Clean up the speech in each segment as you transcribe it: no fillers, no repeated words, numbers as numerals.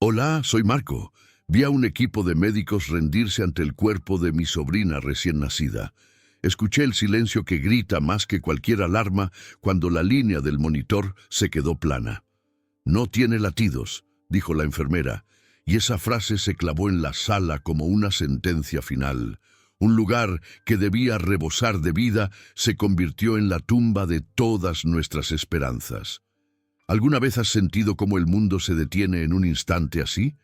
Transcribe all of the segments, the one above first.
Hola, soy Marco. Vi a un equipo de médicos rendirse ante el cuerpo de mi sobrina recién nacida. Escuché el silencio que grita más que cualquier alarma cuando la línea del monitor se quedó plana. No tiene latidos, dijo la enfermera, y esa frase se clavó en la sala como una sentencia final. Un lugar que debía rebosar de vida se convirtió en la tumba de todas nuestras esperanzas. ¿Alguna vez has sentido cómo el mundo se detiene en un instante así?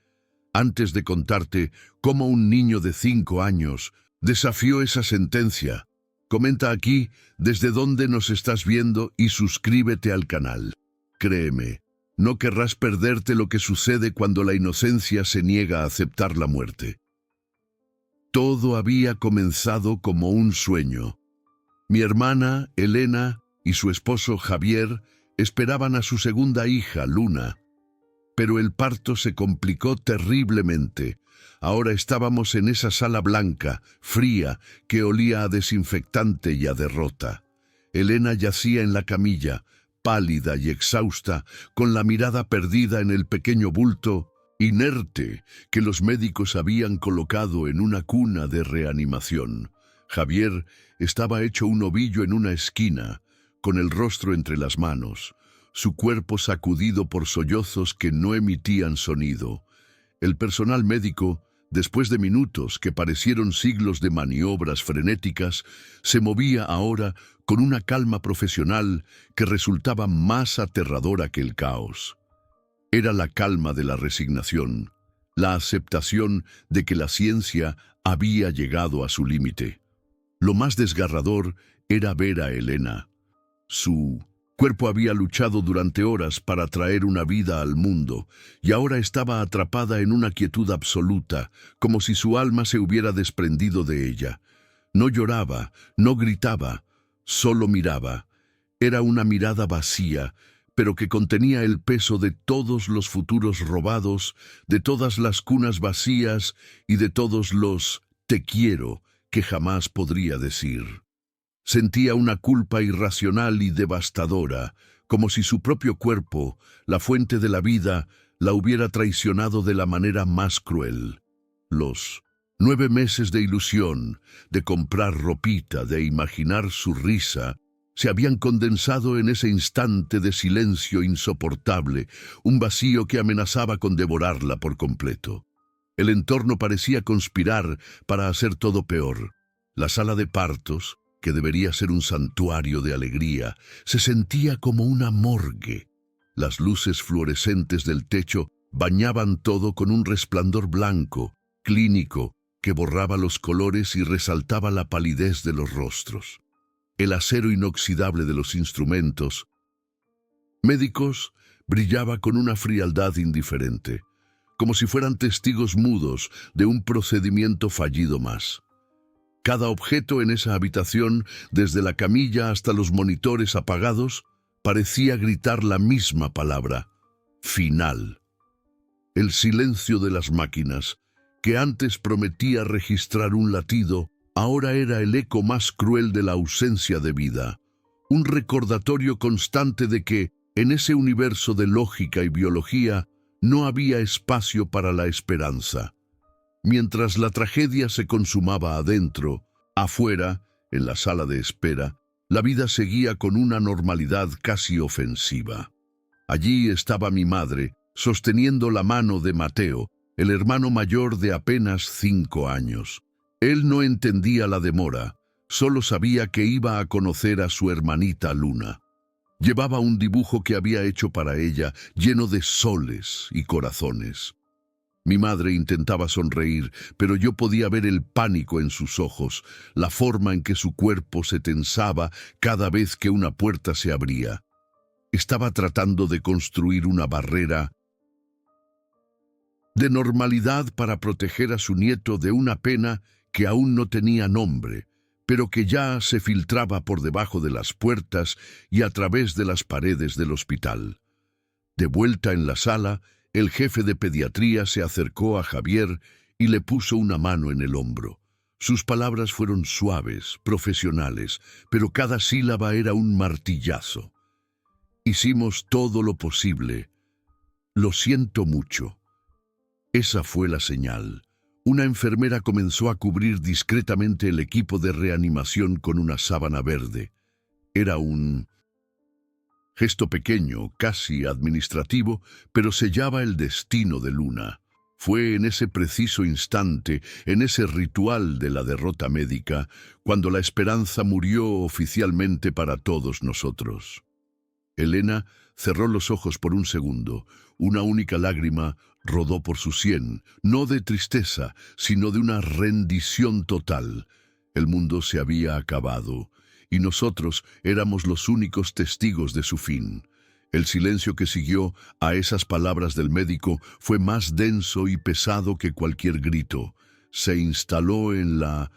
Antes de contarte cómo un niño de 5 años desafió esa sentencia, comenta aquí desde dónde nos estás viendo y suscríbete al canal. Créeme, no querrás perderte lo que sucede cuando la inocencia se niega a aceptar la muerte. Todo había comenzado como un sueño. Mi hermana, Elena, y su esposo Javier esperaban a su segunda hija, Luna. Pero el parto se complicó terriblemente. Ahora estábamos en esa sala blanca, fría, que olía a desinfectante y a derrota. Elena yacía en la camilla, pálida y exhausta, con la mirada perdida en el pequeño bulto, inerte, que los médicos habían colocado en una cuna de reanimación. Javier estaba hecho un ovillo en una esquina, con el rostro entre las manos, su cuerpo sacudido por sollozos que no emitían sonido. El personal médico, después de minutos que parecieron siglos de maniobras frenéticas, se movía ahora con una calma profesional que resultaba más aterradora que el caos. Era la calma de la resignación, la aceptación de que la ciencia había llegado a su límite. Lo más desgarrador era ver a Elena. Su cuerpo había luchado durante horas para traer una vida al mundo, y ahora estaba atrapada en una quietud absoluta, como si su alma se hubiera desprendido de ella. No lloraba, no gritaba, solo miraba. Era una mirada vacía, pero que contenía el peso de todos los futuros robados, de todas las cunas vacías y de todos los «te quiero» que jamás podría decir. Sentía una culpa irracional y devastadora, como si su propio cuerpo, la fuente de la vida, la hubiera traicionado de la manera más cruel. Los 9 meses de ilusión, de comprar ropita, de imaginar su risa, se habían condensado en ese instante de silencio insoportable, un vacío que amenazaba con devorarla por completo. El entorno parecía conspirar para hacer todo peor. La sala de partos, que debería ser un santuario de alegría, se sentía como una morgue. Las luces fluorescentes del techo bañaban todo con un resplandor blanco, clínico, que borraba los colores y resaltaba la palidez de los rostros. El acero inoxidable de los instrumentos médicos brillaba con una frialdad indiferente, como si fueran testigos mudos de un procedimiento fallido más. Cada objeto en esa habitación, desde la camilla hasta los monitores apagados, parecía gritar la misma palabra: final. El silencio de las máquinas, que antes prometía registrar un latido, ahora era el eco más cruel de la ausencia de vida, un recordatorio constante de que, en ese universo de lógica y biología, no había espacio para la esperanza. Mientras la tragedia se consumaba adentro, afuera, en la sala de espera, la vida seguía con una normalidad casi ofensiva. Allí estaba mi madre, sosteniendo la mano de Mateo, el hermano mayor de apenas 5 años. Él no entendía la demora, solo sabía que iba a conocer a su hermanita Luna. Llevaba un dibujo que había hecho para ella, lleno de soles y corazones. Mi madre intentaba sonreír, pero yo podía ver el pánico en sus ojos, la forma en que su cuerpo se tensaba cada vez que una puerta se abría. Estaba tratando de construir una barrera de normalidad para proteger a su nieto de una pena que aún no tenía nombre, pero que ya se filtraba por debajo de las puertas y a través de las paredes del hospital. De vuelta en la sala, el jefe de pediatría se acercó a Javier y le puso una mano en el hombro. Sus palabras fueron suaves, profesionales, pero cada sílaba era un martillazo. Hicimos todo lo posible. Lo siento mucho. Esa fue la señal. Una enfermera comenzó a cubrir discretamente el equipo de reanimación con una sábana verde. Era un gesto pequeño, casi administrativo, pero sellaba el destino de Luna. Fue en ese preciso instante, en ese ritual de la derrota médica, cuando la esperanza murió oficialmente para todos nosotros. Elena cerró los ojos por un segundo. Una única lágrima rodó por su sien, no de tristeza, sino de una rendición total. El mundo se había acabado, y nosotros éramos los únicos testigos de su fin. El silencio que siguió a esas palabras del médico fue más denso y pesado que cualquier grito. Se instaló en la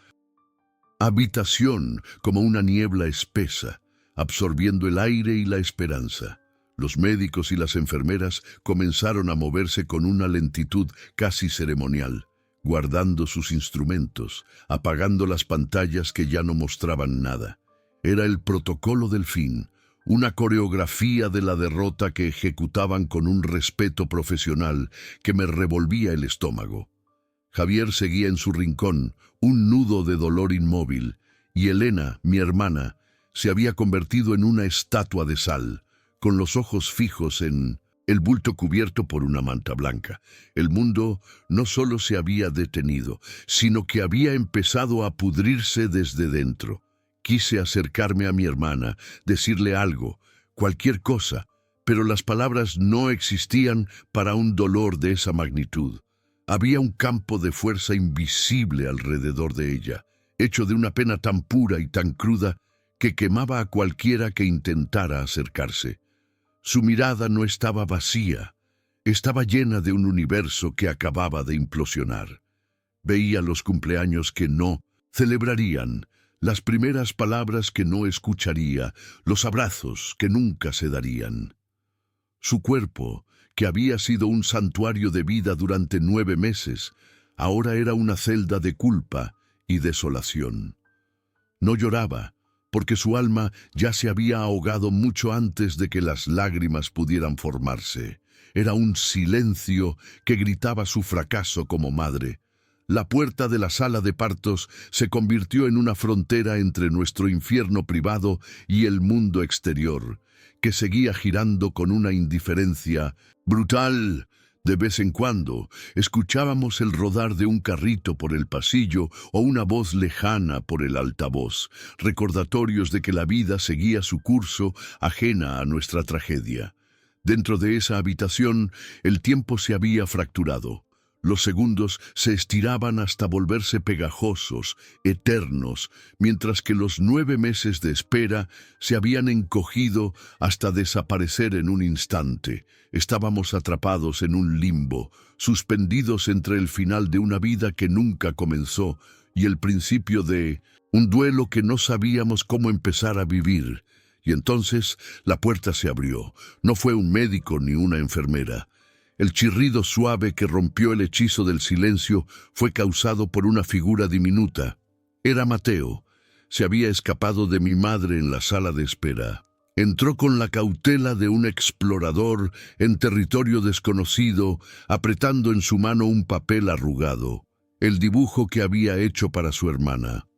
habitación como una niebla espesa, absorbiendo el aire y la esperanza. Los médicos y las enfermeras comenzaron a moverse con una lentitud casi ceremonial, guardando sus instrumentos, apagando las pantallas que ya no mostraban nada. Era el protocolo del fin, una coreografía de la derrota que ejecutaban con un respeto profesional que me revolvía el estómago. Javier seguía en su rincón, un nudo de dolor inmóvil, y Elena, mi hermana, se había convertido en una estatua de sal, con los ojos fijos en el bulto cubierto por una manta blanca. El mundo no solo se había detenido, sino que había empezado a pudrirse desde dentro. Quise acercarme a mi hermana, decirle algo, cualquier cosa, pero las palabras no existían para un dolor de esa magnitud. Había un campo de fuerza invisible alrededor de ella, hecho de una pena tan pura y tan cruda que quemaba a cualquiera que intentara acercarse. Su mirada no estaba vacía, estaba llena de un universo que acababa de implosionar. Veía los cumpleaños que no celebrarían, las primeras palabras que no escucharía, los abrazos que nunca se darían. Su cuerpo, que había sido un santuario de vida durante 9 meses, ahora era una celda de culpa y desolación. No lloraba, porque su alma ya se había ahogado mucho antes de que las lágrimas pudieran formarse. Era un silencio que gritaba su fracaso como madre. La puerta de la sala de partos se convirtió en una frontera entre nuestro infierno privado y el mundo exterior, que seguía girando con una indiferencia brutal. De vez en cuando escuchábamos el rodar de un carrito por el pasillo o una voz lejana por el altavoz, recordatorios de que la vida seguía su curso ajena a nuestra tragedia. Dentro de esa habitación el tiempo se había fracturado. Los segundos se estiraban hasta volverse pegajosos, eternos, mientras que los 9 meses de espera se habían encogido hasta desaparecer en un instante. Estábamos atrapados en un limbo, suspendidos entre el final de una vida que nunca comenzó y el principio de un duelo que no sabíamos cómo empezar a vivir. Y entonces la puerta se abrió. No fue un médico ni una enfermera. El chirrido suave que rompió el hechizo del silencio fue causado por una figura diminuta. Era Mateo. Se había escapado de mi madre en la sala de espera. Entró con la cautela de un explorador en territorio desconocido, apretando en su mano un papel arrugado, el dibujo que había hecho para su hermana.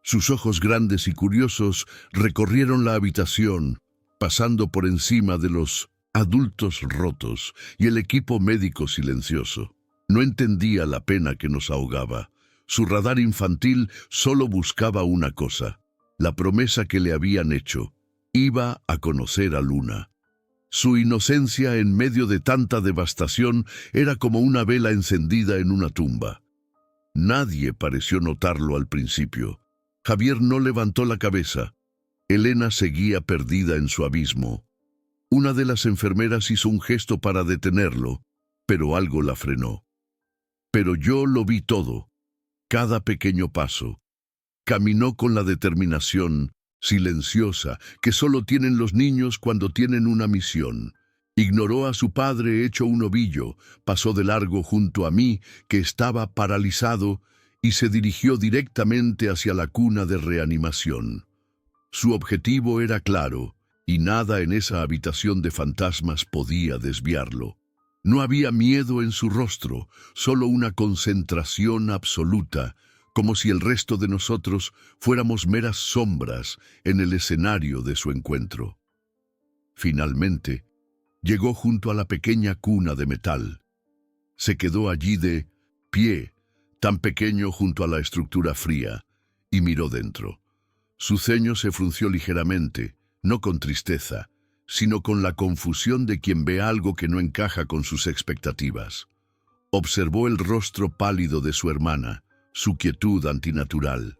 Sus ojos grandes y curiosos recorrieron la habitación, pasando por encima de los adultos rotos y el equipo médico silencioso. No entendía la pena que nos ahogaba. Su radar infantil solo buscaba una cosa, la promesa que le habían hecho. Iba a conocer a Luna. Su inocencia en medio de tanta devastación era como una vela encendida en una tumba. Nadie pareció notarlo al principio. Javier no levantó la cabeza. Elena seguía perdida en su abismo. Una de las enfermeras hizo un gesto para detenerlo, pero algo la frenó. Pero yo lo vi todo, cada pequeño paso. Caminó con la determinación silenciosa que solo tienen los niños cuando tienen una misión. Ignoró a su padre hecho un ovillo, pasó de largo junto a mí, que estaba paralizado, y se dirigió directamente hacia la cuna de reanimación. Su objetivo era claro, y nada en esa habitación de fantasmas podía desviarlo. No había miedo en su rostro, solo una concentración absoluta, como si el resto de nosotros fuéramos meras sombras en el escenario de su encuentro. Finalmente, llegó junto a la pequeña cuna de metal. Se quedó allí de pie, tan pequeño junto a la estructura fría, y miró dentro. Su ceño se frunció ligeramente, no con tristeza, sino con la confusión de quien ve algo que no encaja con sus expectativas. Observó el rostro pálido de su hermana, su quietud antinatural.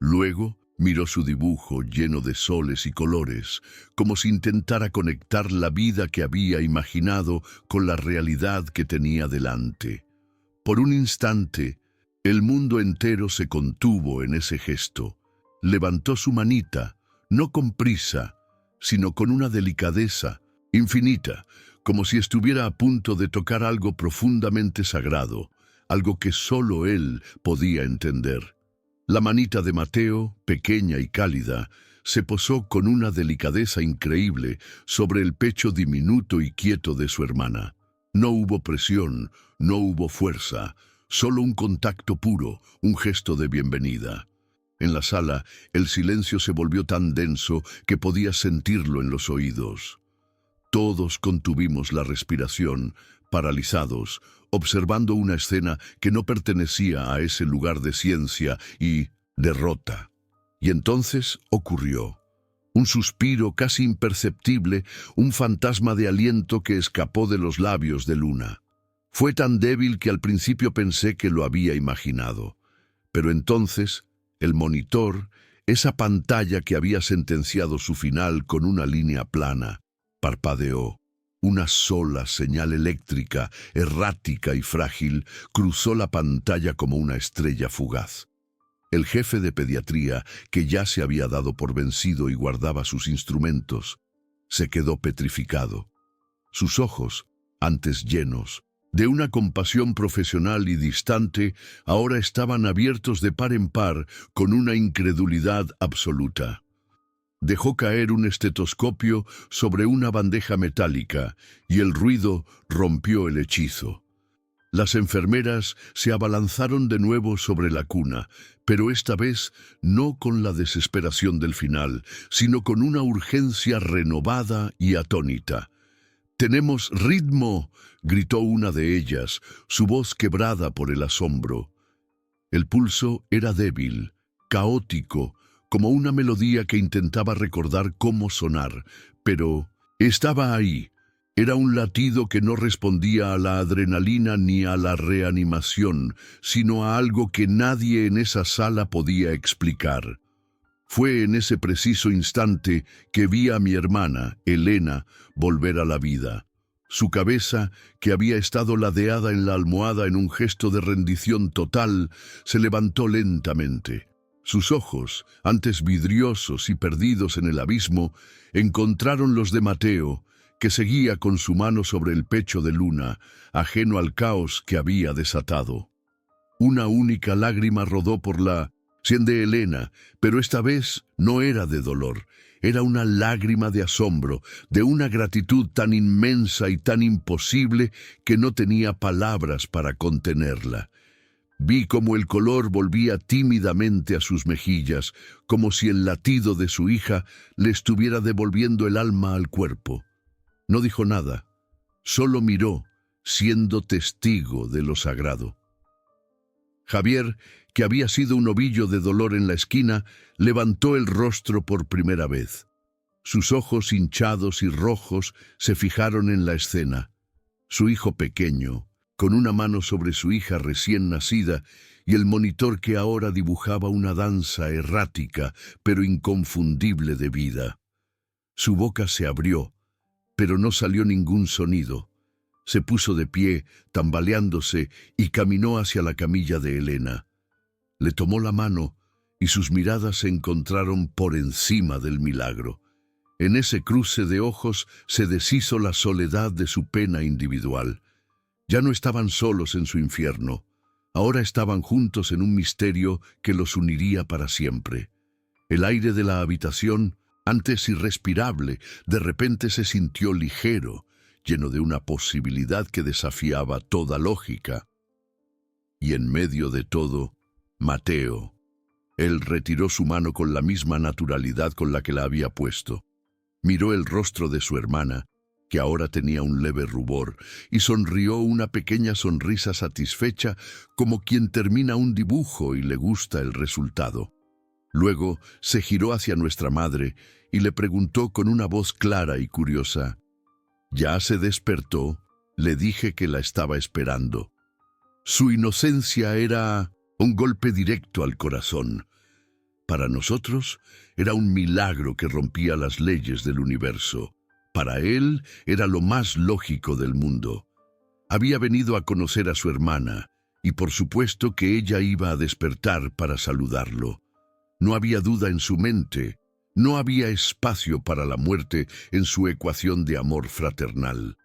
Luego miró su dibujo lleno de soles y colores, como si intentara conectar la vida que había imaginado con la realidad que tenía delante. Por un instante, el mundo entero se contuvo en ese gesto. Levantó su manita, no con prisa, sino con una delicadeza infinita, como si estuviera a punto de tocar algo profundamente sagrado, algo que solo él podía entender. La manita de Mateo, pequeña y cálida, se posó con una delicadeza increíble sobre el pecho diminuto y quieto de su hermana. No hubo presión, no hubo fuerza, solo un contacto puro, un gesto de bienvenida. En la sala, el silencio se volvió tan denso que podía sentirlo en los oídos. Todos contuvimos la respiración, paralizados, observando una escena que no pertenecía a ese lugar de ciencia y derrota. Y entonces ocurrió. Un suspiro casi imperceptible, un fantasma de aliento que escapó de los labios de Luna. Fue tan débil que al principio pensé que lo había imaginado. Pero entonces, el monitor, esa pantalla que había sentenciado su final con una línea plana, parpadeó. Una sola señal eléctrica, errática y frágil, cruzó la pantalla como una estrella fugaz. El jefe de pediatría, que ya se había dado por vencido y guardaba sus instrumentos, se quedó petrificado. Sus ojos, antes llenos, de una compasión profesional y distante, ahora estaban abiertos de par en par con una incredulidad absoluta. Dejó caer un estetoscopio sobre una bandeja metálica y el ruido rompió el hechizo. Las enfermeras se abalanzaron de nuevo sobre la cuna, pero esta vez no con la desesperación del final, sino con una urgencia renovada y atónita. «¡Tenemos ritmo!», gritó una de ellas, su voz quebrada por el asombro. El pulso era débil, caótico, como una melodía que intentaba recordar cómo sonar, pero estaba ahí. Era un latido que no respondía a la adrenalina ni a la reanimación, sino a algo que nadie en esa sala podía explicar. Fue en ese preciso instante que vi a mi hermana, Elena, volver a la vida. Su cabeza, que había estado ladeada en la almohada en un gesto de rendición total, se levantó lentamente. Sus ojos, antes vidriosos y perdidos en el abismo, encontraron los de Mateo, que seguía con su mano sobre el pecho de Luna, ajeno al caos que había desatado. Una única lágrima rodó por la sien de Elena, pero esta vez no era de dolor, era una lágrima de asombro, de una gratitud tan inmensa y tan imposible que no tenía palabras para contenerla. Vi cómo el color volvía tímidamente a sus mejillas, como si el latido de su hija le estuviera devolviendo el alma al cuerpo. No dijo nada, solo miró, siendo testigo de lo sagrado. Javier, que había sido un ovillo de dolor en la esquina, levantó el rostro por primera vez. Sus ojos hinchados y rojos se fijaron en la escena. Su hijo pequeño, con una mano sobre su hija recién nacida, y el monitor que ahora dibujaba una danza errática, pero inconfundible de vida. Su boca se abrió, pero no salió ningún sonido. Se puso de pie, tambaleándose, y caminó hacia la camilla de Elena. Le tomó la mano, y sus miradas se encontraron por encima del milagro. En ese cruce de ojos se deshizo la soledad de su pena individual. Ya no estaban solos en su infierno. Ahora estaban juntos en un misterio que los uniría para siempre. El aire de la habitación, antes irrespirable, de repente se sintió ligero, lleno de una posibilidad que desafiaba toda lógica. Y en medio de todo, Mateo. Él retiró su mano con la misma naturalidad con la que la había puesto. Miró el rostro de su hermana, que ahora tenía un leve rubor, y sonrió una pequeña sonrisa satisfecha, como quien termina un dibujo y le gusta el resultado. Luego se giró hacia nuestra madre y le preguntó con una voz clara y curiosa: «¿Ya se despertó?». Le dije que la estaba esperando. Su inocencia era un golpe directo al corazón. Para nosotros era un milagro que rompía las leyes del universo. Para él era lo más lógico del mundo. Había venido a conocer a su hermana y por supuesto que ella iba a despertar para saludarlo. No había duda en su mente, no había espacio para la muerte en su ecuación de amor fraternal.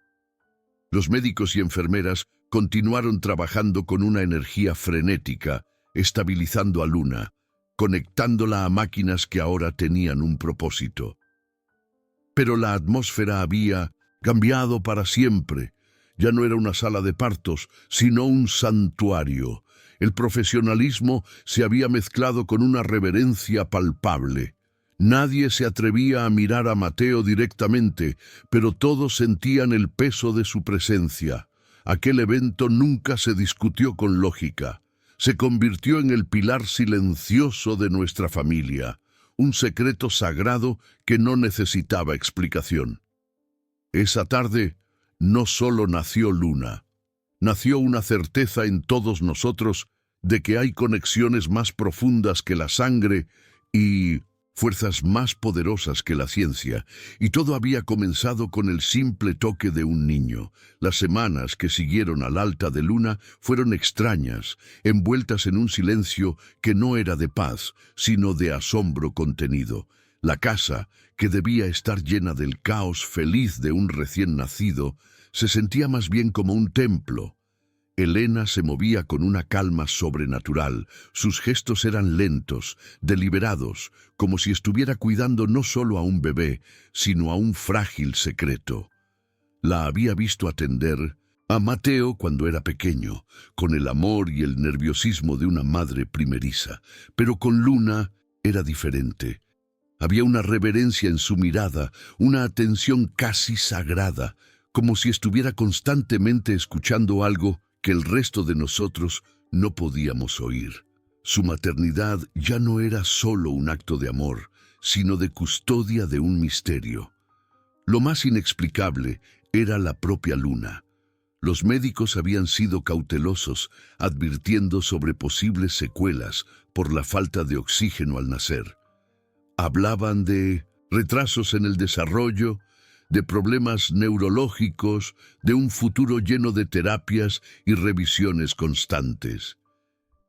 Los médicos y enfermeras continuaron trabajando con una energía frenética, estabilizando a Luna, conectándola a máquinas que ahora tenían un propósito. Pero la atmósfera había cambiado para siempre. Ya no era una sala de partos, sino un santuario. El profesionalismo se había mezclado con una reverencia palpable. Nadie se atrevía a mirar a Mateo directamente, pero todos sentían el peso de su presencia. Aquel evento nunca se discutió con lógica. Se convirtió en el pilar silencioso de nuestra familia, un secreto sagrado que no necesitaba explicación. Esa tarde no solo nació Luna, nació una certeza en todos nosotros de que hay conexiones más profundas que la sangre y fuerzas más poderosas que la ciencia, y todo había comenzado con el simple toque de un niño. Las semanas que siguieron al alta de Luna fueron extrañas, envueltas en un silencio que no era de paz, sino de asombro contenido. La casa, que debía estar llena del caos feliz de un recién nacido, se sentía más bien como un templo. Elena se movía con una calma sobrenatural. Sus gestos eran lentos, deliberados, como si estuviera cuidando no solo a un bebé, sino a un frágil secreto. La había visto atender a Mateo cuando era pequeño, con el amor y el nerviosismo de una madre primeriza, pero con Luna era diferente. Había una reverencia en su mirada, una atención casi sagrada, como si estuviera constantemente escuchando algo que el resto de nosotros no podíamos oír. Su maternidad ya no era solo un acto de amor, sino de custodia de un misterio. Lo más inexplicable era la propia Luna. Los médicos habían sido cautelosos, advirtiendo sobre posibles secuelas por la falta de oxígeno al nacer. Hablaban de retrasos en el desarrollo, de problemas neurológicos, de un futuro lleno de terapias y revisiones constantes.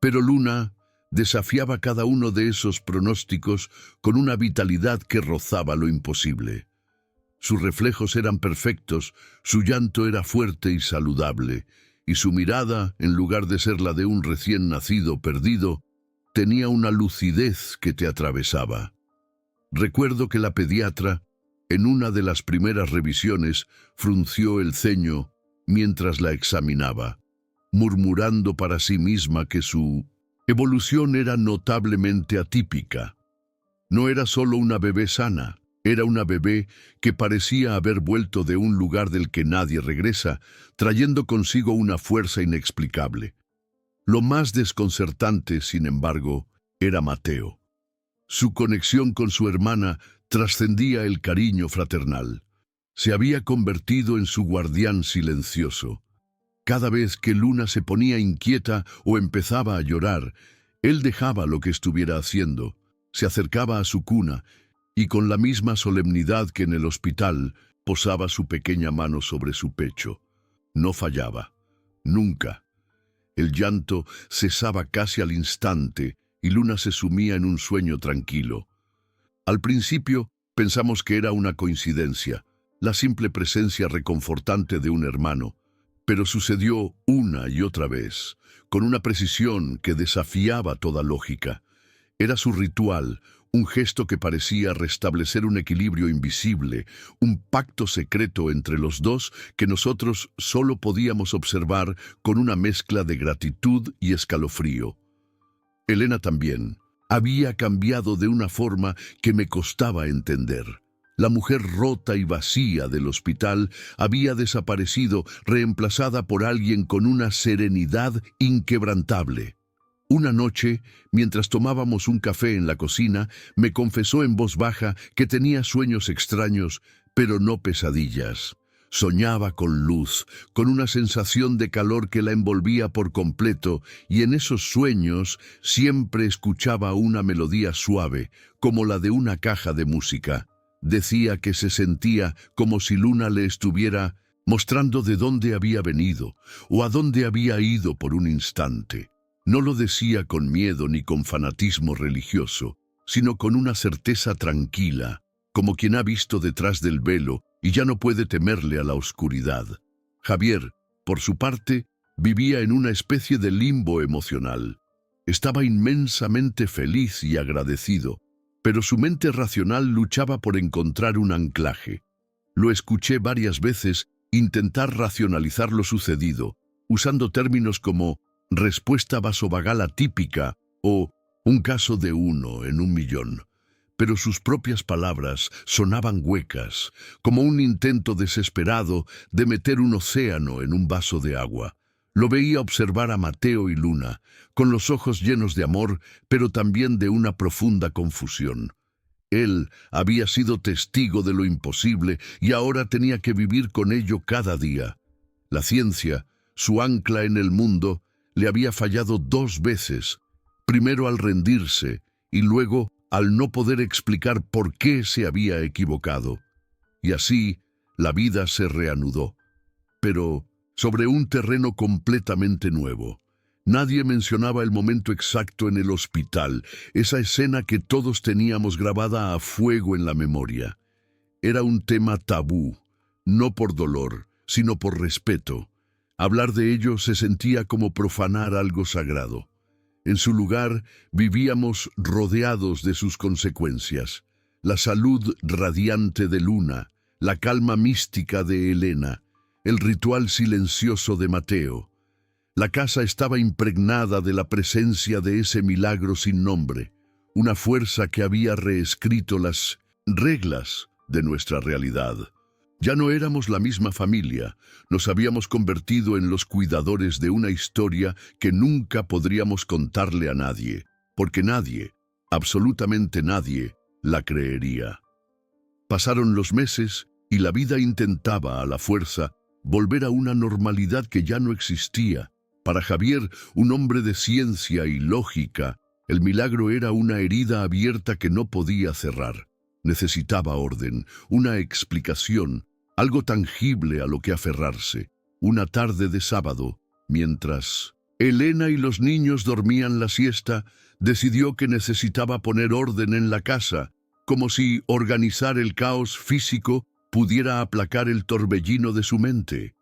Pero Luna desafiaba cada uno de esos pronósticos con una vitalidad que rozaba lo imposible. Sus reflejos eran perfectos, su llanto era fuerte y saludable, y su mirada, en lugar de ser la de un recién nacido perdido, tenía una lucidez que te atravesaba. Recuerdo que la pediatra, en una de las primeras revisiones, frunció el ceño mientras la examinaba, murmurando para sí misma que su evolución era notablemente atípica. No era solo una bebé sana, era una bebé que parecía haber vuelto de un lugar del que nadie regresa, trayendo consigo una fuerza inexplicable. Lo más desconcertante, sin embargo, era Mateo. Su conexión con su hermana trascendía el cariño fraternal. Se había convertido en su guardián silencioso. Cada vez que Luna se ponía inquieta o empezaba a llorar, él dejaba lo que estuviera haciendo, se acercaba a su cuna y con la misma solemnidad que en el hospital posaba su pequeña mano sobre su pecho. No fallaba, nunca. El llanto cesaba casi al instante y Luna se sumía en un sueño tranquilo. Al principio pensamos que era una coincidencia, la simple presencia reconfortante de un hermano, pero sucedió una y otra vez, con una precisión que desafiaba toda lógica. Era su ritual, un gesto que parecía restablecer un equilibrio invisible, un pacto secreto entre los dos que nosotros solo podíamos observar con una mezcla de gratitud y escalofrío. Elena también había cambiado de una forma que me costaba entender. La mujer rota y vacía del hospital había desaparecido, reemplazada por alguien con una serenidad inquebrantable. Una noche, mientras tomábamos un café en la cocina, me confesó en voz baja que tenía sueños extraños, pero no pesadillas. Soñaba con luz, con una sensación de calor que la envolvía por completo, y en esos sueños siempre escuchaba una melodía suave, como la de una caja de música. Decía que se sentía como si Luna le estuviera mostrando de dónde había venido, o a dónde había ido por un instante. No lo decía con miedo ni con fanatismo religioso, sino con una certeza tranquila, como quien ha visto detrás del velo y ya no puede temerle a la oscuridad. Javier, por su parte, vivía en una especie de limbo emocional. Estaba inmensamente feliz y agradecido, pero su mente racional luchaba por encontrar un anclaje. Lo escuché varias veces intentar racionalizar lo sucedido, usando términos como respuesta vasovagal atípica o un caso de 1 en 1.000.000. Pero sus propias palabras sonaban huecas, como un intento desesperado de meter un océano en un vaso de agua. Lo veía observar a Mateo y Luna, con los ojos llenos de amor, pero también de una profunda confusión. Él había sido testigo de lo imposible y ahora tenía que vivir con ello cada día. La ciencia, su ancla en el mundo, le había fallado 2 veces, primero al rendirse y luego al no poder explicar por qué se había equivocado. Y así, la vida se reanudó, pero sobre un terreno completamente nuevo. Nadie mencionaba el momento exacto en el hospital, esa escena que todos teníamos grabada a fuego en la memoria. Era un tema tabú, no por dolor, sino por respeto. Hablar de ello se sentía como profanar algo sagrado. En su lugar, vivíamos rodeados de sus consecuencias. La salud radiante de Luna, la calma mística de Elena, el ritual silencioso de Mateo. La casa estaba impregnada de la presencia de ese milagro sin nombre, una fuerza que había reescrito las reglas de nuestra realidad. Ya no éramos la misma familia, nos habíamos convertido en los cuidadores de una historia que nunca podríamos contarle a nadie, porque nadie, absolutamente nadie, la creería. Pasaron los meses y la vida intentaba a la fuerza volver a una normalidad que ya no existía. Para Javier, un hombre de ciencia y lógica, el milagro era una herida abierta que no podía cerrar. Necesitaba orden, una explicación, algo tangible a lo que aferrarse. Una tarde de sábado, mientras Elena y los niños dormían la siesta, decidió que necesitaba poner orden en la casa, como si organizar el caos físico pudiera aplacar el torbellino de su mente.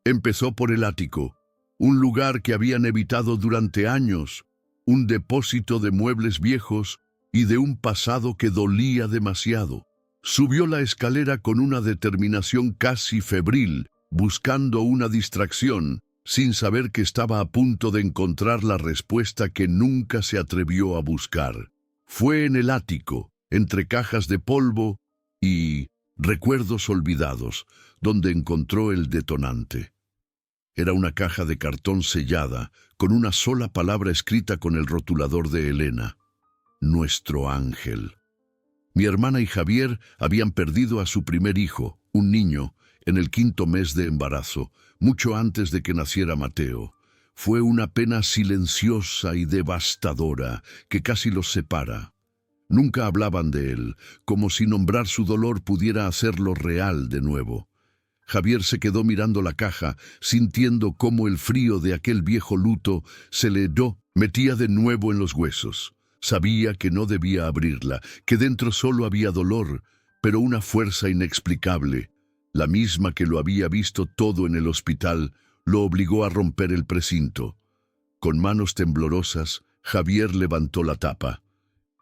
Empezó por el ático, un lugar que habían evitado durante años, un depósito de muebles viejos y de un pasado que dolía demasiado. Subió la escalera con una determinación casi febril, buscando una distracción, sin saber que estaba a punto de encontrar la respuesta que nunca se atrevió a buscar. Fue en el ático, entre cajas de polvo y recuerdos olvidados, donde encontró el detonante. Era una caja de cartón sellada, con una sola palabra escrita con el rotulador de Elena: Nuestro ángel. Mi hermana y Javier habían perdido a su primer hijo, un niño, en el 5º mes de embarazo, mucho antes de que naciera Mateo. Fue una pena silenciosa y devastadora que casi los separa. Nunca hablaban de él, como si nombrar su dolor pudiera hacerlo real de nuevo. Javier se quedó mirando la caja, sintiendo cómo el frío de aquel viejo luto se le metía de nuevo en los huesos. Sabía que no debía abrirla, que dentro solo había dolor, pero una fuerza inexplicable, la misma que lo había visto todo en el hospital, lo obligó a romper el precinto. Con manos temblorosas, Javier levantó la tapa.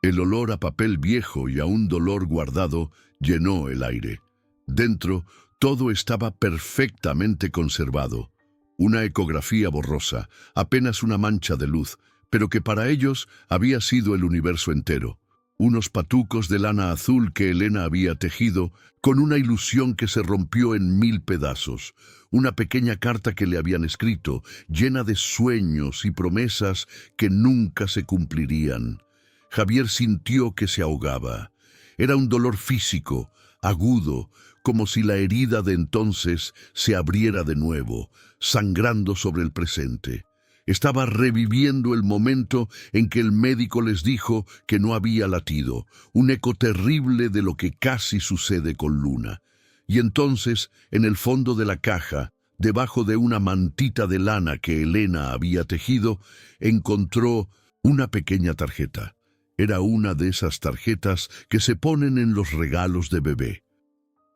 El olor a papel viejo y a un dolor guardado llenó el aire. Dentro, todo estaba perfectamente conservado. Una ecografía borrosa, apenas una mancha de luz, pero que para ellos había sido el universo entero. Unos patucos de lana azul que Elena había tejido, con una ilusión que se rompió en 1000 pedazos. Una pequeña carta que le habían escrito, llena de sueños y promesas que nunca se cumplirían. Javier sintió que se ahogaba. Era un dolor físico, agudo, como si la herida de entonces se abriera de nuevo, sangrando sobre el presente. Estaba reviviendo el momento en que el médico les dijo que no había latido, un eco terrible de lo que casi sucede con Luna. Y entonces, en el fondo de la caja, debajo de una mantita de lana que Elena había tejido, encontró una pequeña tarjeta. Era una de esas tarjetas que se ponen en los regalos de bebé.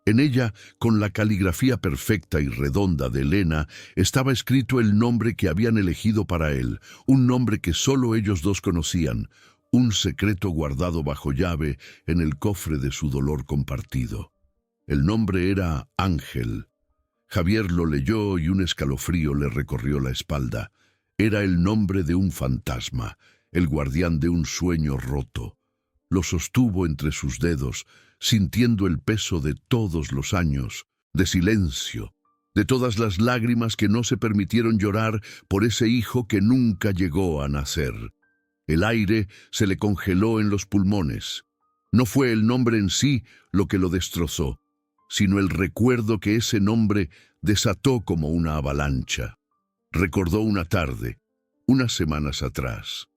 En ella, con la caligrafía perfecta y redonda de Elena, estaba escrito el nombre que habían elegido para él, un nombre que solo ellos dos conocían, un secreto guardado bajo llave en el cofre de su dolor compartido. El nombre era Ángel. Javier lo leyó y un escalofrío le recorrió la espalda. Era el nombre de un fantasma, el guardián de un sueño roto. Lo sostuvo entre sus dedos, sintiendo el peso de todos los años, de silencio, de todas las lágrimas que no se permitieron llorar por ese hijo que nunca llegó a nacer. El aire se le congeló en los pulmones. No fue el nombre en sí lo que lo destrozó, sino el recuerdo que ese nombre desató como una avalancha. Recordó una tarde, unas semanas atrás.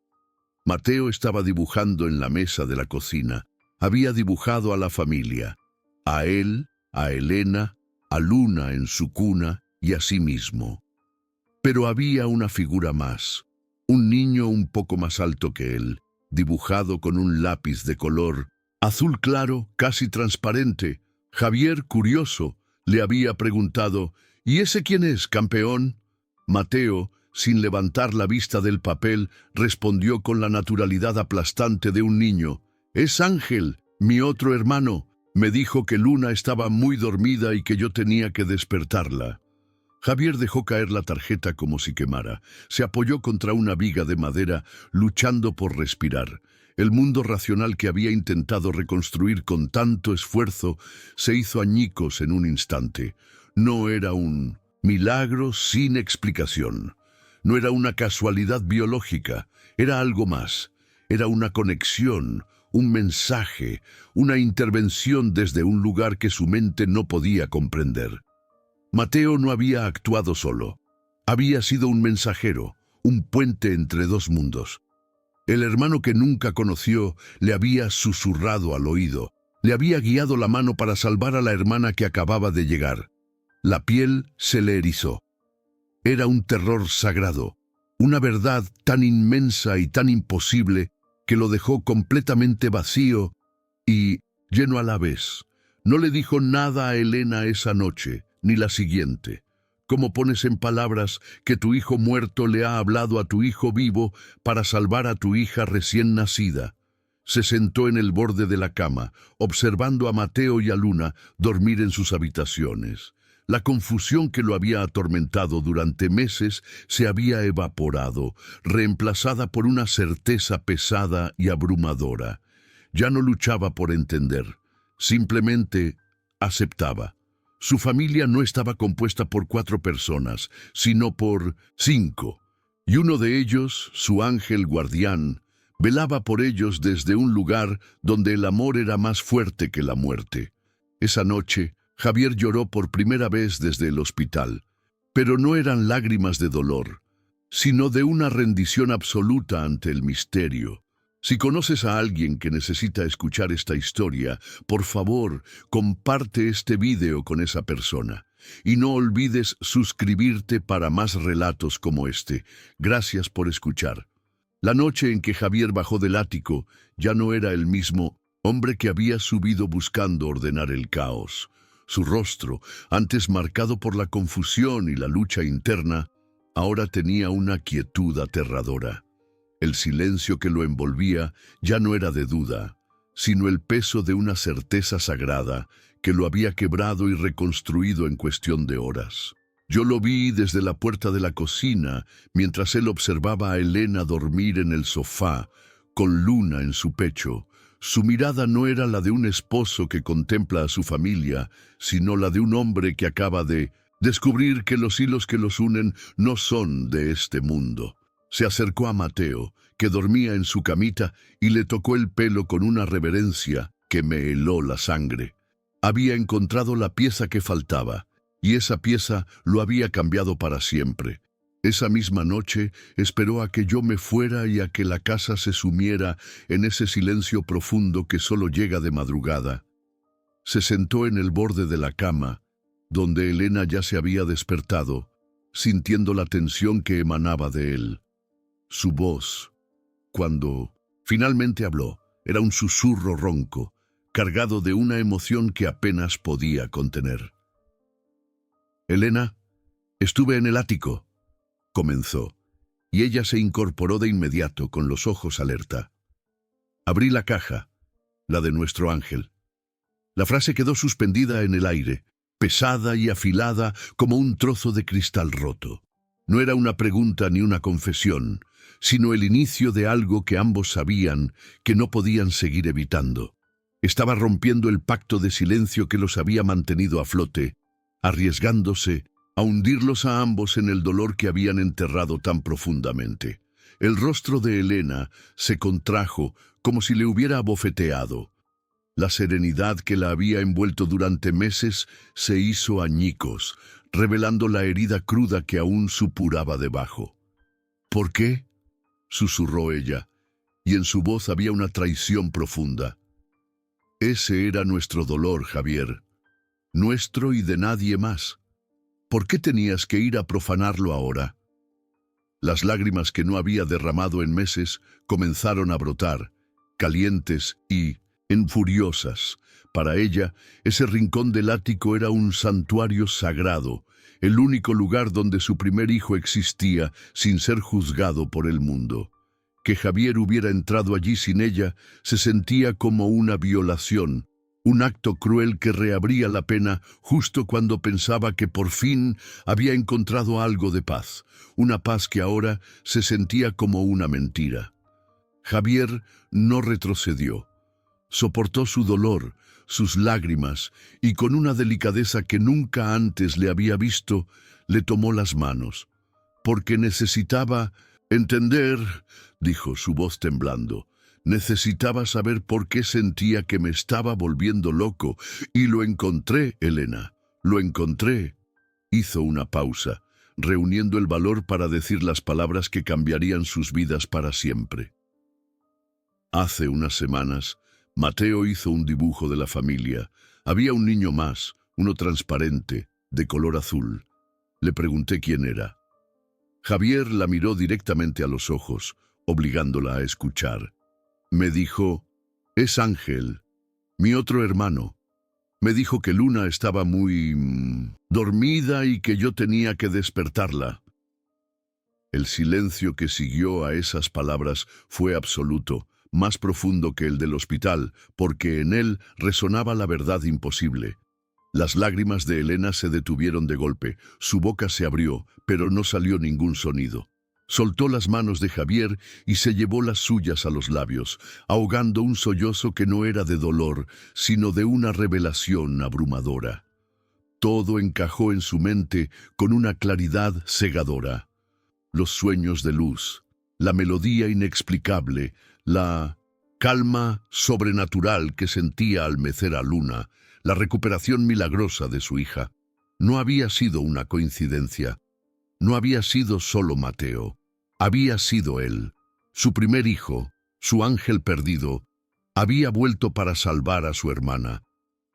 Mateo estaba dibujando en la mesa de la cocina. Había dibujado a la familia, a él, a Elena, a Luna en su cuna y a sí mismo. Pero había una figura más, un niño un poco más alto que él, dibujado con un lápiz de color azul claro, casi transparente. Javier, curioso, le había preguntado, ¿y ese quién es, campeón? Mateo, sin levantar la vista del papel, respondió con la naturalidad aplastante de un niño. «Es Ángel, mi otro hermano. Me dijo que Luna estaba muy dormida y que yo tenía que despertarla». Javier dejó caer la tarjeta como si quemara. Se apoyó contra una viga de madera, luchando por respirar. El mundo racional que había intentado reconstruir con tanto esfuerzo se hizo añicos en un instante. No era un milagro sin explicación. No era una casualidad biológica, era algo más. Era una conexión, un mensaje, una intervención desde un lugar que su mente no podía comprender. Mateo no había actuado solo. Había sido un mensajero, un puente entre dos mundos. El hermano que nunca conoció le había susurrado al oído, le había guiado la mano para salvar a la hermana que acababa de llegar. La piel se le erizó. Era un terror sagrado, una verdad tan inmensa y tan imposible que lo dejó completamente vacío y lleno a la vez. No le dijo nada a Elena esa noche, ni la siguiente. ¿Cómo pones en palabras que tu hijo muerto le ha hablado a tu hijo vivo para salvar a tu hija recién nacida? Se sentó en el borde de la cama, observando a Mateo y a Luna dormir en sus habitaciones. La confusión que lo había atormentado durante meses se había evaporado, reemplazada por una certeza pesada y abrumadora. Ya no luchaba por entender, simplemente aceptaba. Su familia no estaba compuesta por 4 personas, sino por 5, y uno de ellos, su ángel guardián, velaba por ellos desde un lugar donde el amor era más fuerte que la muerte. Esa noche, Javier lloró por primera vez desde el hospital, pero no eran lágrimas de dolor, sino de una rendición absoluta ante el misterio. Si conoces a alguien que necesita escuchar esta historia, por favor, comparte este video con esa persona. Y no olvides suscribirte para más relatos como este. Gracias por escuchar. La noche en que Javier bajó del ático, ya no era el mismo hombre que había subido buscando ordenar el caos. Su rostro, antes marcado por la confusión y la lucha interna, ahora tenía una quietud aterradora. El silencio que lo envolvía ya no era de duda, sino el peso de una certeza sagrada que lo había quebrado y reconstruido en cuestión de horas. Yo lo vi desde la puerta de la cocina, mientras él observaba a Elena dormir en el sofá, con Luna en su pecho. Su mirada no era la de un esposo que contempla a su familia, sino la de un hombre que acaba de descubrir que los hilos que los unen no son de este mundo. Se acercó a Mateo, que dormía en su camita, y le tocó el pelo con una reverencia que me heló la sangre. Había encontrado la pieza que faltaba, y esa pieza lo había cambiado para siempre. Esa misma noche esperó a que yo me fuera y a que la casa se sumiera en ese silencio profundo que solo llega de madrugada. Se sentó en el borde de la cama, donde Elena ya se había despertado, sintiendo la tensión que emanaba de él. Su voz, cuando finalmente habló, era un susurro ronco, cargado de una emoción que apenas podía contener. «Elena, estuve en el ático», comenzó, y ella se incorporó de inmediato con los ojos alerta. «Abrí la caja, la de nuestro ángel». La frase quedó suspendida en el aire, pesada y afilada como un trozo de cristal roto. No era una pregunta ni una confesión, sino el inicio de algo que ambos sabían que no podían seguir evitando. Estaba rompiendo el pacto de silencio que los había mantenido a flote, arriesgándose a hundirlos a ambos en el dolor que habían enterrado tan profundamente. El rostro de Elena se contrajo como si le hubiera abofeteado. La serenidad que la había envuelto durante meses se hizo añicos, revelando la herida cruda que aún supuraba debajo. «¿Por qué?», susurró ella, y en su voz había una traición profunda. «Ese era nuestro dolor, Javier, nuestro y de nadie más. ¿Por qué tenías que ir a profanarlo ahora?». Las lágrimas que no había derramado en meses comenzaron a brotar, calientes y furiosas. Para ella, ese rincón del ático era un santuario sagrado, el único lugar donde su primer hijo existía sin ser juzgado por el mundo. Que Javier hubiera entrado allí sin ella se sentía como una violación, un acto cruel que reabría la pena justo cuando pensaba que por fin había encontrado algo de paz, una paz que ahora se sentía como una mentira. Javier no retrocedió. Soportó su dolor, sus lágrimas, y con una delicadeza que nunca antes le había visto, le tomó las manos. «Porque necesitaba entender», dijo su voz temblando. «Necesitaba saber por qué sentía que me estaba volviendo loco, y lo encontré, Elena, lo encontré». Hizo una pausa, reuniendo el valor para decir las palabras que cambiarían sus vidas para siempre. Hace unas semanas, Mateo hizo un dibujo de la familia. Había un niño más, uno transparente, de color azul. Le pregunté quién era. Javier la miró directamente a los ojos, obligándola a escuchar. Me dijo: «Es Ángel, mi otro hermano». Me dijo que Luna estaba muy dormida y que yo tenía que despertarla. El silencio que siguió a esas palabras fue absoluto, más profundo que el del hospital, porque en él resonaba la verdad imposible. Las lágrimas de Elena se detuvieron de golpe, su boca se abrió, pero no salió ningún sonido. Soltó las manos de Javier y se llevó las suyas a los labios, ahogando un sollozo que no era de dolor, sino de una revelación abrumadora. Todo encajó en su mente con una claridad cegadora. Los sueños de luz, la melodía inexplicable, la calma sobrenatural que sentía al mecer a Luna, la recuperación milagrosa de su hija. No había sido una coincidencia. No había sido solo Mateo. Había sido él, su primer hijo, su ángel perdido. Había vuelto para salvar a su hermana.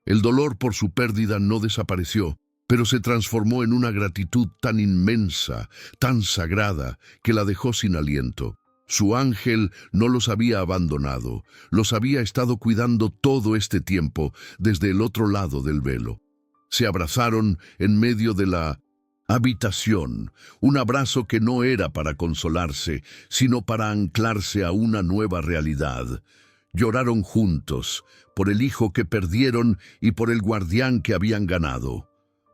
El dolor por su pérdida no desapareció, pero se transformó en una gratitud tan inmensa, tan sagrada, que la dejó sin aliento. Su ángel no los había abandonado, los había estado cuidando todo este tiempo desde el otro lado del velo. Se abrazaron en medio de la Habitación, un abrazo que no era para consolarse, sino para anclarse a una nueva realidad. Lloraron juntos, por el hijo que perdieron y por el guardián que habían ganado.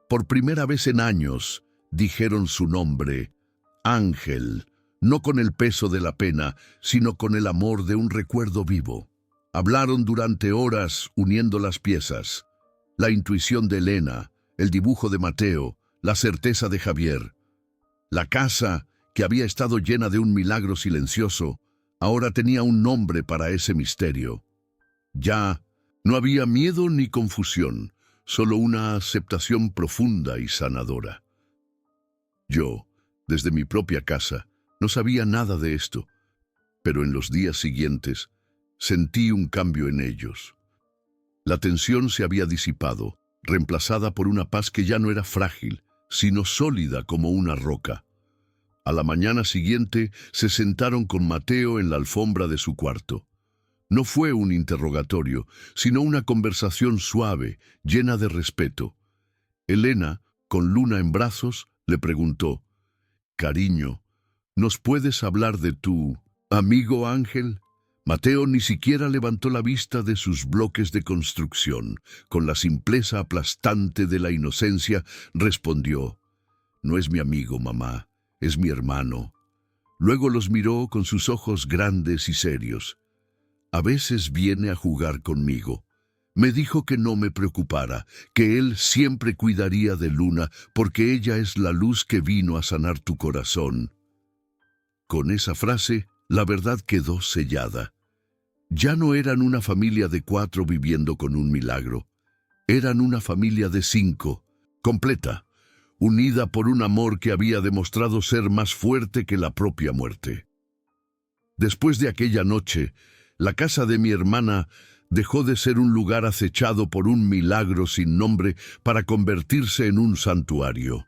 Por primera vez en años, dijeron su nombre, Ángel, no con el peso de la pena, sino con el amor de un recuerdo vivo. Hablaron durante horas uniendo las piezas. La intuición de Elena, el dibujo de Mateo, la certeza de Javier. La casa, que había estado llena de un milagro silencioso, ahora tenía un nombre para ese misterio. Ya no había miedo ni confusión, solo una aceptación profunda y sanadora. Yo, desde mi propia casa, no sabía nada de esto, pero en los días siguientes sentí un cambio en ellos. La tensión se había disipado, reemplazada por una paz que ya no era frágil, sino sólida como una roca. A la mañana siguiente se sentaron con Mateo en la alfombra de su cuarto. No fue un interrogatorio, sino una conversación suave, llena de respeto. Elena, con Luna en brazos, le preguntó, «Cariño, ¿nos puedes hablar de tu amigo Ángel?» Mateo ni siquiera levantó la vista de sus bloques de construcción. Con la simpleza aplastante de la inocencia, respondió, «No es mi amigo, mamá, es mi hermano». Luego los miró con sus ojos grandes y serios. «A veces viene a jugar conmigo. Me dijo que no me preocupara, que él siempre cuidaría de Luna, porque ella es la luz que vino a sanar tu corazón». Con esa frase, la verdad quedó sellada. Ya no eran una familia de 4 viviendo con un milagro. Eran una familia de 5, completa, unida por un amor que había demostrado ser más fuerte que la propia muerte. Después de aquella noche, la casa de mi hermana dejó de ser un lugar acechado por un milagro sin nombre para convertirse en un santuario.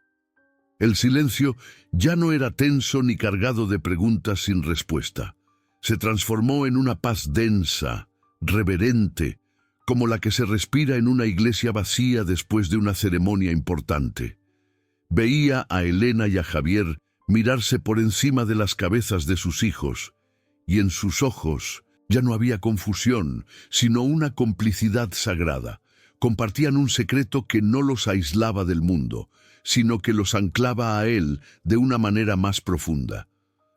El silencio ya no era tenso ni cargado de preguntas sin respuesta. Se transformó en una paz densa, reverente, como la que se respira en una iglesia vacía después de una ceremonia importante. Veía a Elena y a Javier mirarse por encima de las cabezas de sus hijos, y en sus ojos ya no había confusión, sino una complicidad sagrada. Compartían un secreto que no los aislaba del mundo, sino que los anclaba a él de una manera más profunda.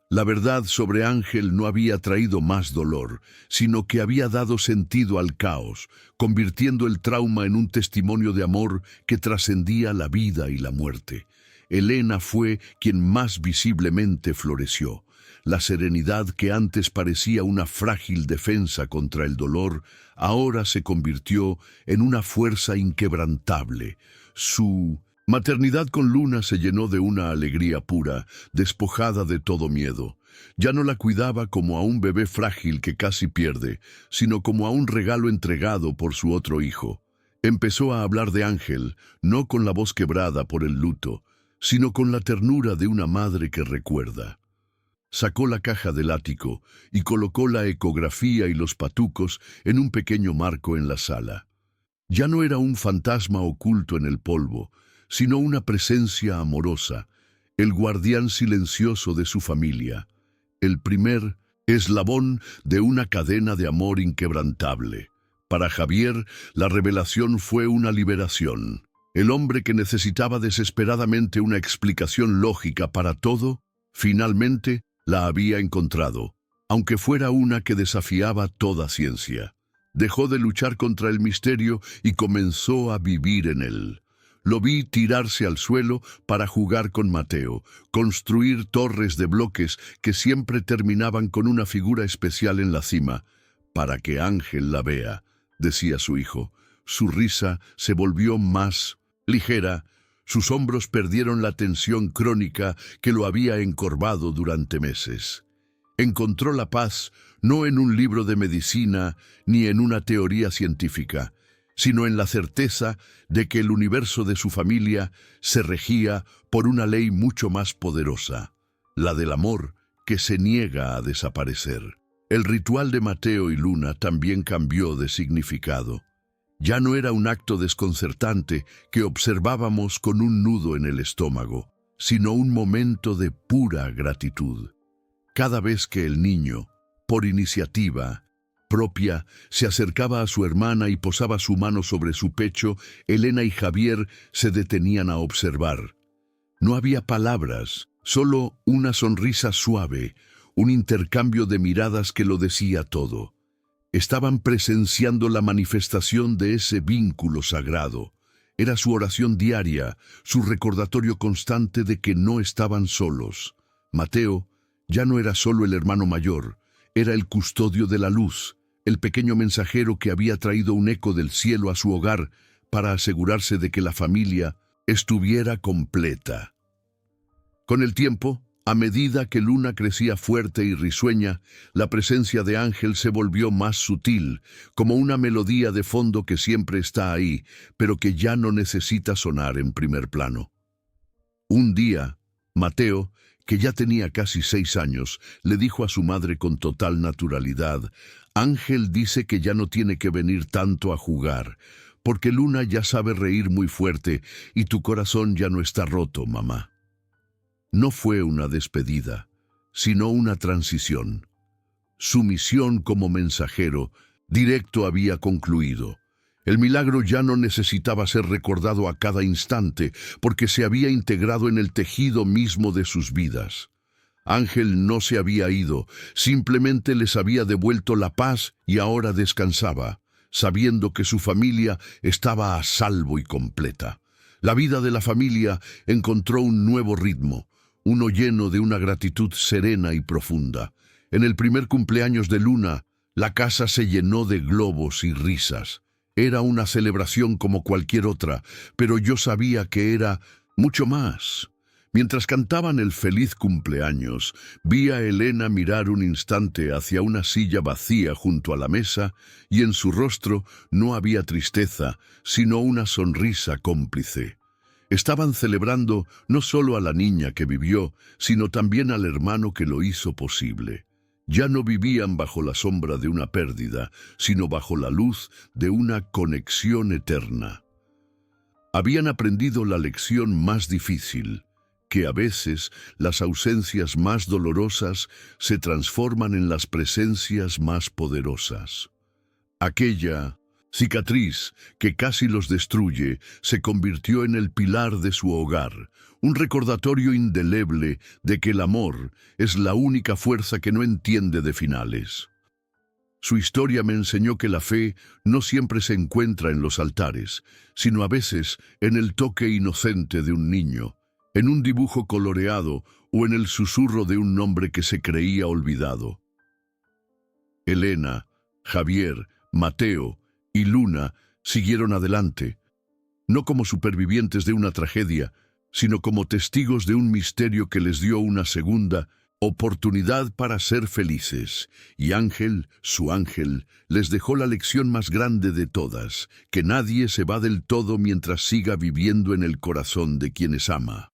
La verdad sobre Ángel no había traído más dolor, sino que había dado sentido al caos, convirtiendo el trauma en un testimonio de amor que trascendía la vida y la muerte. Elena fue quien más visiblemente floreció. La serenidad que antes parecía una frágil defensa contra el dolor, ahora se convirtió en una fuerza inquebrantable. Su maternidad con Luna se llenó de una alegría pura, despojada de todo miedo. Ya no la cuidaba como a un bebé frágil que casi pierde, sino como a un regalo entregado por su otro hijo. Empezó a hablar de Ángel, no con la voz quebrada por el luto, sino con la ternura de una madre que recuerda. Sacó la caja del ático y colocó la ecografía y los patucos en un pequeño marco en la sala. Ya no era un fantasma oculto en el polvo, sino una presencia amorosa, el guardián silencioso de su familia, el primer eslabón de una cadena de amor inquebrantable. Para Javier, la revelación fue una liberación. El hombre que necesitaba desesperadamente una explicación lógica para todo, finalmente la había encontrado, aunque fuera una que desafiaba toda ciencia. Dejó de luchar contra el misterio y comenzó a vivir en él. Lo vi tirarse al suelo para jugar con Mateo, construir torres de bloques que siempre terminaban con una figura especial en la cima. «Para que Ángel la vea», decía su hijo. Su risa se volvió más ligera, sus hombros perdieron la tensión crónica que lo había encorvado durante meses. Encontró la paz no en un libro de medicina ni en una teoría científica, sino en la certeza de que el universo de su familia se regía por una ley mucho más poderosa, la del amor que se niega a desaparecer. El ritual de Mateo y Luna también cambió de significado. Ya no era un acto desconcertante que observábamos con un nudo en el estómago. sino un momento de pura gratitud. Cada vez que el niño, por iniciativa propia, se acercaba a su hermana y posaba su mano sobre su pecho, Elena y Javier se detenían a observar. No había palabras, solo una sonrisa suave, un intercambio de miradas que lo decía todo. Estaban presenciando la manifestación de ese vínculo sagrado. Era su oración diaria, su recordatorio constante de que no estaban solos. Mateo ya no era solo el hermano mayor, era el custodio de la luz, el pequeño mensajero que había traído un eco del cielo a su hogar para asegurarse de que la familia estuviera completa. Con el tiempo, a medida que Luna crecía fuerte y risueña, la presencia de Ángel se volvió más sutil, como una melodía de fondo que siempre está ahí, pero que ya no necesita sonar en primer plano. Un día, Mateo, que ya tenía casi 6 años, le dijo a su madre con total naturalidad: «Ángel dice que ya no tiene que venir tanto a jugar, porque Luna ya sabe reír muy fuerte y tu corazón ya no está roto, mamá». No fue una despedida, sino una transición. Su misión como mensajero directo había concluido. El milagro ya no necesitaba ser recordado a cada instante, porque se había integrado en el tejido mismo de sus vidas. Ángel no se había ido, simplemente les había devuelto la paz y ahora descansaba, sabiendo que su familia estaba a salvo y completa. La vida de la familia encontró un nuevo ritmo, uno lleno de una gratitud serena y profunda. En el primer cumpleaños de Luna, la casa se llenó de globos y risas. Era una celebración como cualquier otra, pero yo sabía que era mucho más. Mientras cantaban el feliz cumpleaños, vi a Elena mirar un instante hacia una silla vacía junto a la mesa, y en su rostro no había tristeza, sino una sonrisa cómplice. Estaban celebrando no solo a la niña que vivió, sino también al hermano que lo hizo posible. Ya no vivían bajo la sombra de una pérdida, sino bajo la luz de una conexión eterna. Habían aprendido la lección más difícil, que a veces las ausencias más dolorosas se transforman en las presencias más poderosas. Aquella cicatriz que casi los destruye se convirtió en el pilar de su hogar, un recordatorio indeleble de que el amor es la única fuerza que no entiende de finales. Su historia me enseñó que la fe no siempre se encuentra en los altares, sino a veces en el toque inocente de un niño, en un dibujo coloreado o en el susurro de un nombre que se creía olvidado. Elena, Javier, Mateo y Luna siguieron adelante, no como supervivientes de una tragedia, sino como testigos de un misterio que les dio una segunda oportunidad para ser felices. Y Ángel, su ángel, les dejó la lección más grande de todas, que nadie se va del todo mientras siga viviendo en el corazón de quienes ama.